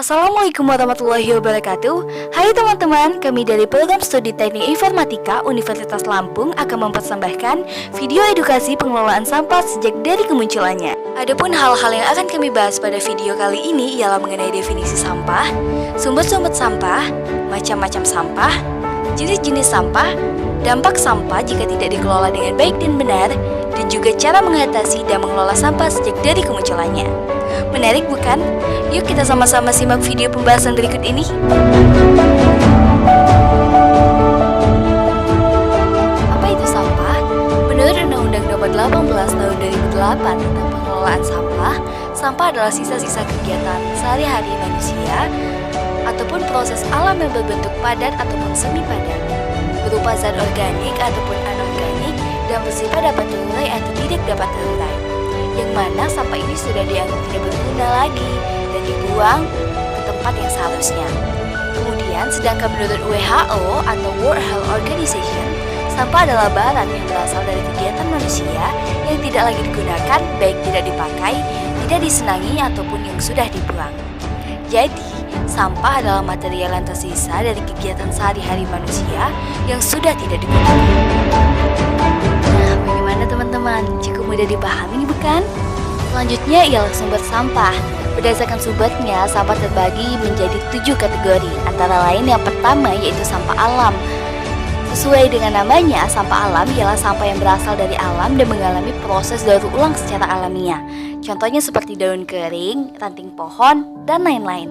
Assalamualaikum warahmatullahi wabarakatuh. Hai teman-teman, kami dari Program Studi Teknik Informatika Universitas Lampung akan mempersembahkan video edukasi pengelolaan sampah sejak dari kemunculannya. Adapun hal-hal yang akan kami bahas pada video kali ini ialah mengenai definisi sampah, sumber-sumber sampah, macam-macam sampah, jenis-jenis sampah, dampak sampah jika tidak dikelola dengan baik dan benar, dan juga cara mengatasi dan mengelola sampah sejak dari kemunculannya. Menarik bukan? Yuk kita sama-sama simak video pembahasan berikut ini. Apa itu sampah? Menurut Undang-Undang Nomor 18 Tahun 2008 tentang pengelolaan sampah, sampah adalah sisa-sisa kegiatan sehari-hari manusia ataupun proses alam yang berbentuk padat ataupun semi padat, berupa zat organik ataupun anorganik dan bersifat dapat terurai atau tidak dapat terurai, yang mana sampah ini sudah dianggap tidak berguna lagi dan dibuang ke tempat yang seharusnya. Kemudian, sedangkan menurut WHO atau World Health Organization, sampah adalah barang yang berasal dari kegiatan manusia yang tidak lagi digunakan, baik tidak dipakai, tidak disenangi, ataupun yang sudah dibuang. Jadi, sampah adalah material yang tersisa dari kegiatan sehari-hari manusia yang sudah tidak digunakan. Nah, bagaimana teman-teman? Cukup mudah dipahami bukan? Selanjutnya ialah sumber sampah. Berdasarkan sumbernya, sampah terbagi menjadi 7 kategori. Antara lain yang pertama yaitu sampah alam. Sesuai dengan namanya, sampah alam ialah sampah yang berasal dari alam dan mengalami proses daur ulang secara alamiah. Contohnya seperti daun kering, ranting pohon, dan lain-lain.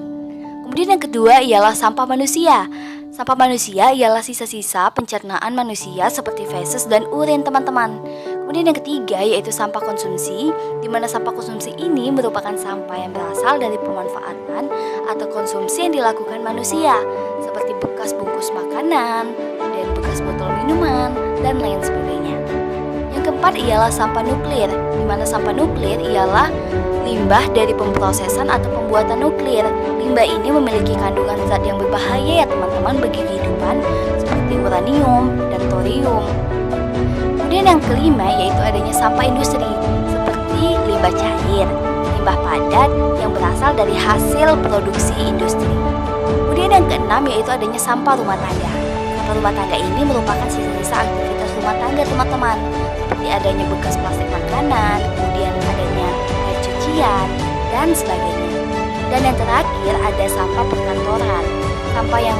Kemudian yang kedua ialah sampah manusia. Sampah manusia ialah sisa-sisa pencernaan manusia seperti feses dan urin teman-teman. Kemudian yang ketiga yaitu sampah konsumsi, di mana sampah konsumsi ini merupakan sampah yang berasal dari pemanfaatan atau konsumsi yang dilakukan manusia, seperti bekas bungkus makanan dan bekas botol minuman dan lain sebagainya. Yang keempat ialah sampah nuklir, di mana sampah nuklir ialah limbah dari pemrosesan atau pembuatan nuklir. Limbah ini memiliki kandungan zat yang berbahaya ya teman-teman bagi kehidupan, seperti uranium dan thorium. Kemudian yang kelima yaitu adanya sampah industri, seperti limbah cair, limbah padat yang berasal dari hasil produksi industri. Kemudian yang keenam yaitu adanya sampah rumah tangga. Sampah rumah tangga ini merupakan sisa-sisa aktivitas rumah tangga teman-teman, seperti adanya bekas plastik makanan, kemudian adanya air cucian, dan sebagainya. Dan yang terakhir ada sampah perkantoran. Sampah yang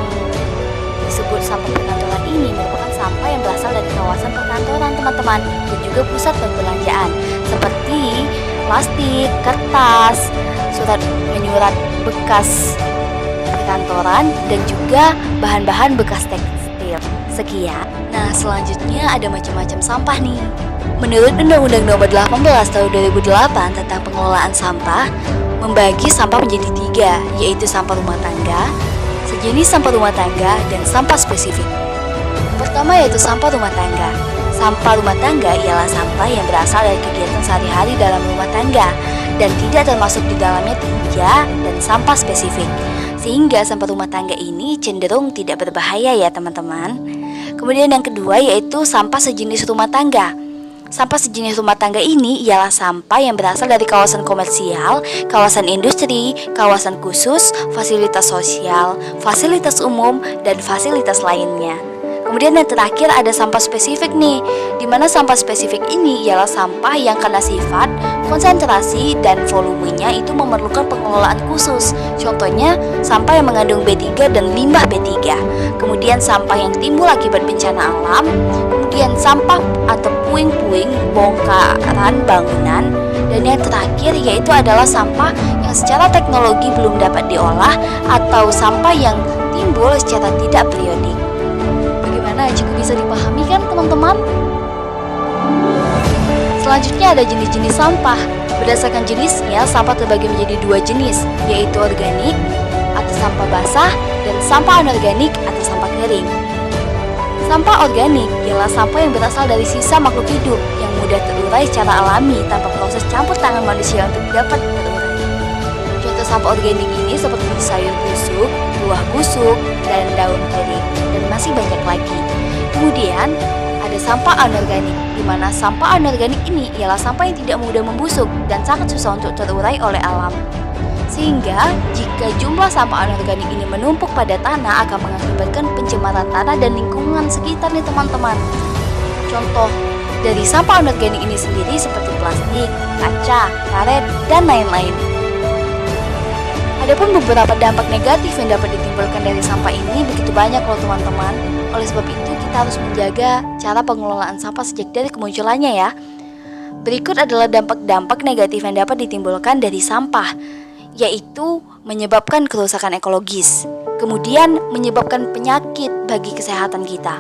disebut sampah perkantoran ini merupakan sampah yang berasal dari kawasan perkantoran teman-teman dan juga pusat perbelanjaan, seperti plastik, kertas, surat menyurat bekas perkantoran, dan juga bahan-bahan bekas tekstil. Sekian. Nah, selanjutnya ada macam-macam sampah nih. Menurut Undang-Undang Nomor 18 Tahun 2008 tentang pengelolaan sampah, membagi sampah menjadi 3, yaitu sampah rumah tangga, sejenis sampah rumah tangga, dan sampah spesifik. Pertama yaitu sampah rumah tangga. Sampah rumah tangga ialah sampah yang berasal dari kegiatan sehari-hari dalam rumah tangga dan tidak termasuk di dalamnya tinja dan sampah spesifik. Sehingga sampah rumah tangga ini cenderung tidak berbahaya ya teman-teman. Kemudian yang kedua yaitu sampah sejenis rumah tangga. Sampah sejenis rumah tangga ini ialah sampah yang berasal dari kawasan komersial, kawasan industri, kawasan khusus, fasilitas sosial, fasilitas umum, dan fasilitas lainnya. Kemudian yang terakhir ada sampah spesifik nih, di mana sampah spesifik ini ialah sampah yang karena sifat, konsentrasi, dan volumenya itu memerlukan pengelolaan khusus. Contohnya sampah yang mengandung B3 dan limbah B3. Kemudian sampah yang timbul akibat bencana alam. Kemudian sampah atau puing-puing bongkaran bangunan. Dan yang terakhir yaitu adalah sampah yang secara teknologi belum dapat diolah atau sampah yang timbul secara tidak periodik. Bagaimana, cukup bisa dipahami kan teman-teman? Selanjutnya ada jenis-jenis sampah. Berdasarkan jenisnya, sampah terbagi menjadi 2 jenis, yaitu organik atau sampah basah dan sampah anorganik atau sampah kering. Sampah organik ialah sampah yang berasal dari sisa makhluk hidup yang mudah terurai secara alami tanpa proses campur tangan manusia untuk dapat terurai. Contoh sampah organik ini seperti sayur busuk, buah busuk, dan daun kering, dan masih banyak lagi. Kemudian ada sampah anorganik, di mana sampah anorganik ini ialah sampah yang tidak mudah membusuk dan sangat susah untuk terurai oleh alam. Sehingga jika jumlah sampah anorganik ini menumpuk pada tanah akan mengakibatkan pencemaran tanah dan lingkungan sekitar nih teman-teman. Contoh dari sampah anorganik ini sendiri seperti plastik, kaca, karet, dan lain-lain. Adapun beberapa dampak negatif yang dapat ditimbulkan dari sampah ini begitu banyak loh teman-teman. Oleh sebab itu kita harus menjaga cara pengelolaan sampah sejak dari kemunculannya ya. Berikut adalah dampak-dampak negatif yang dapat ditimbulkan dari sampah, yaitu menyebabkan kerusakan ekologis, kemudian menyebabkan penyakit bagi kesehatan kita,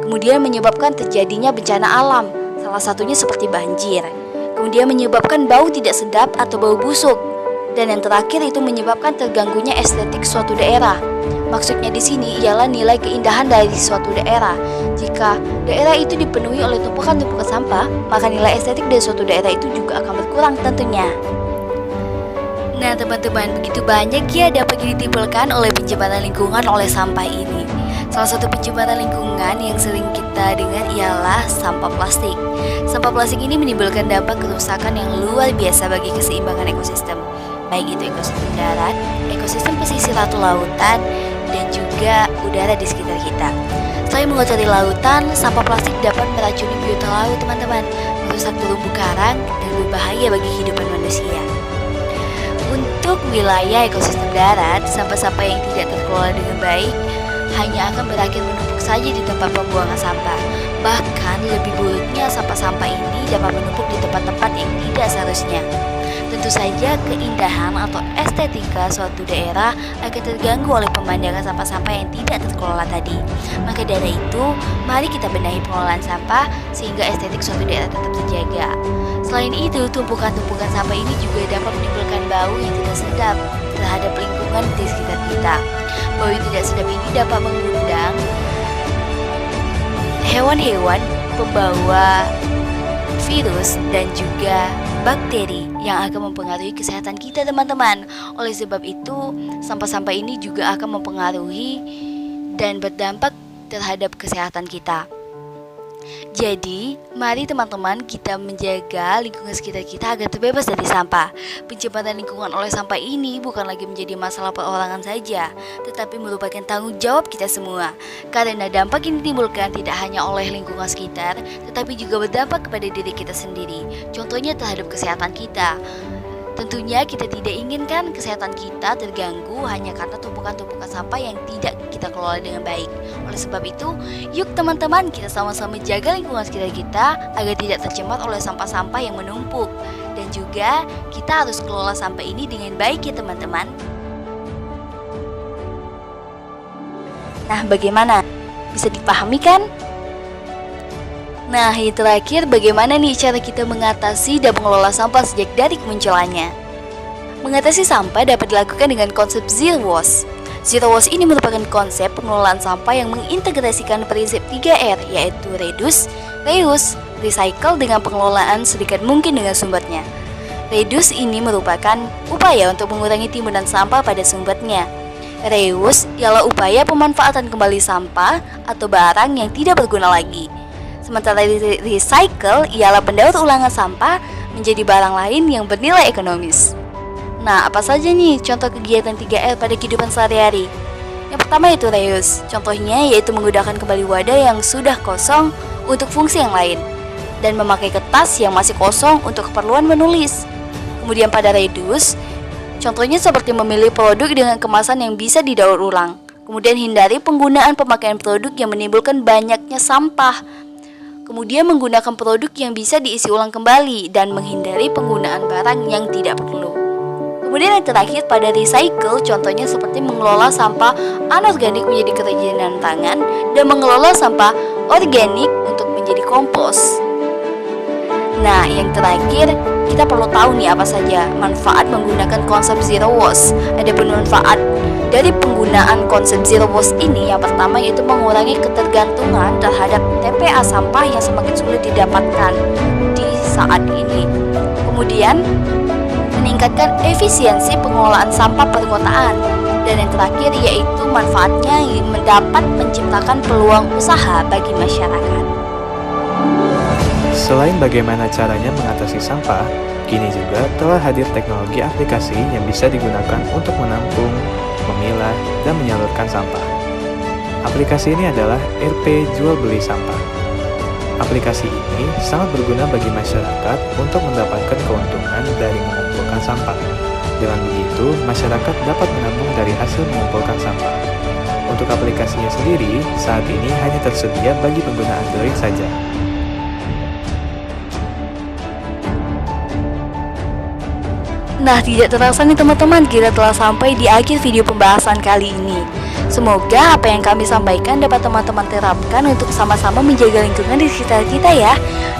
kemudian menyebabkan terjadinya bencana alam, salah satunya seperti banjir, kemudian menyebabkan bau tidak sedap atau bau busuk, dan yang terakhir itu menyebabkan terganggunya estetik suatu daerah. Maksudnya di sini ialah nilai keindahan dari suatu daerah. Jika daerah itu dipenuhi oleh tumpukan-tumpukan sampah, maka nilai estetik dari suatu daerah itu juga akan berkurang tentunya. Nah teman-teman, begitu banyak ya dampak yang ditimbulkan oleh pencemaran lingkungan oleh sampah ini. Salah satu pencemaran lingkungan yang sering kita dengar ialah sampah plastik. Sampah plastik ini menimbulkan dampak kerusakan yang luar biasa bagi keseimbangan ekosistem, baik itu ekosistem darat, ekosistem pesisir atau lautan, dan juga udara di sekitar kita. Selain mengotori lautan, sampah plastik dapat meracuni biota laut teman-teman, merusak terumbu karang, dan berbahaya bagi kehidupan manusia. Untuk wilayah ekosistem darat, sampah-sampah yang tidak terkelola dengan baik hanya akan berakhir menumpuk saja di tempat pembuangan sampah. Bahkan lebih buruknya, sampah-sampah ini dapat menumpuk di tempat-tempat yang tidak seharusnya. Tentu saja keindahan atau estetika suatu daerah akan terganggu oleh pemandangan sampah-sampah yang tidak terkelola tadi. Maka dari itu, mari kita benahi pengelolaan sampah sehingga estetik suatu daerah tetap terjaga. Selain itu, tumpukan-tumpukan sampah ini juga dapat menimbulkan bau yang tidak sedap terhadap lingkungan di sekitar kita. Bau yang tidak sedap ini dapat mengundang hewan-hewan pembawa virus dan juga bakteri yang akan mempengaruhi kesehatan kita teman-teman. Oleh sebab itu, sampah-sampah ini juga akan mempengaruhi dan berdampak terhadap kesehatan kita. Jadi, mari teman-teman kita menjaga lingkungan sekitar kita agar terbebas dari sampah. Pencemaran lingkungan oleh sampah ini bukan lagi menjadi masalah perorangan saja, tetapi merupakan tanggung jawab kita semua. Karena dampak yang ditimbulkan tidak hanya oleh lingkungan sekitar, tetapi juga berdampak kepada diri kita sendiri. Contohnya terhadap kesehatan kita. Tentunya kita tidak inginkan kesehatan kita terganggu hanya karena tumpukan-tumpukan sampah yang tidak kita kelola dengan baik. Oleh sebab itu, yuk teman-teman kita sama-sama jaga lingkungan sekitar kita agar tidak tercemar oleh sampah-sampah yang menumpuk. Dan juga kita harus kelola sampah ini dengan baik ya teman-teman. Nah, bagaimana? Bisa dipahami kan? Nah, yang terakhir, bagaimana nih cara kita mengatasi dan mengelola sampah sejak dari kemunculannya? Mengatasi sampah dapat dilakukan dengan konsep Zero Waste. Zero Waste ini merupakan konsep pengelolaan sampah yang mengintegrasikan prinsip 3R, yaitu Reduce, Reuse, Recycle dengan pengelolaan sedekat mungkin dengan sumbernya. Reduce ini merupakan upaya untuk mengurangi timbunan sampah pada sumbernya. Reuse ialah upaya pemanfaatan kembali sampah atau barang yang tidak berguna lagi. Sementara recycle ialah pendaur ulangan sampah menjadi barang lain yang bernilai ekonomis. Nah, apa saja nih contoh kegiatan 3R pada kehidupan sehari-hari? Yang pertama itu reuse. Contohnya yaitu menggunakan kembali wadah yang sudah kosong untuk fungsi yang lain, dan memakai kertas yang masih kosong untuk keperluan menulis. Kemudian pada reduce, contohnya seperti memilih produk dengan kemasan yang bisa didaur ulang. Kemudian hindari penggunaan pemakaian produk yang menimbulkan banyaknya sampah. Kemudian menggunakan produk yang bisa diisi ulang kembali dan menghindari penggunaan barang yang tidak perlu. Kemudian yang terakhir pada recycle, contohnya seperti mengelola sampah anorganik menjadi kerajinan tangan dan mengelola sampah organik untuk menjadi kompos. Nah, yang terakhir, kita perlu tahu nih apa saja manfaat menggunakan konsep Zero Waste. Ada manfaat dari penggunaan konsep Zero Waste ini. Yang pertama yaitu mengurangi ketergantungan terhadap TPA sampah yang semakin sulit didapatkan di saat ini. Kemudian meningkatkan efisiensi pengelolaan sampah perkotaan. Dan yang terakhir yaitu manfaatnya yang mendapat menciptakan peluang usaha bagi masyarakat. Selain bagaimana caranya mengatasi sampah, Kini juga telah hadir teknologi aplikasi yang bisa digunakan untuk menampung, memilah, dan menyalurkan sampah. Aplikasi ini adalah RP Jual Beli Sampah. Aplikasi ini sangat berguna bagi masyarakat untuk mendapatkan keuntungan dari mengumpulkan sampah. Dengan begitu, masyarakat dapat menabung dari hasil mengumpulkan sampah. Untuk aplikasinya sendiri, saat ini hanya tersedia bagi pengguna Android saja. Nah, tidak terasa nih teman-teman, kita telah sampai di akhir video pembahasan kali ini. Semoga apa yang kami sampaikan dapat teman-teman terapkan untuk sama-sama menjaga lingkungan di sekitar kita ya.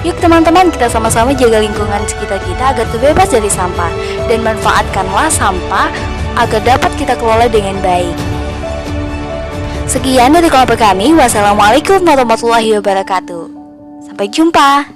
Yuk teman-teman, kita sama-sama jaga lingkungan sekitar kita agar terbebas dari sampah. Dan manfaatkanlah sampah agar dapat kita kelola dengan baik. Sekian dari kelompok kami. Wassalamualaikum warahmatullahi wabarakatuh. Sampai jumpa.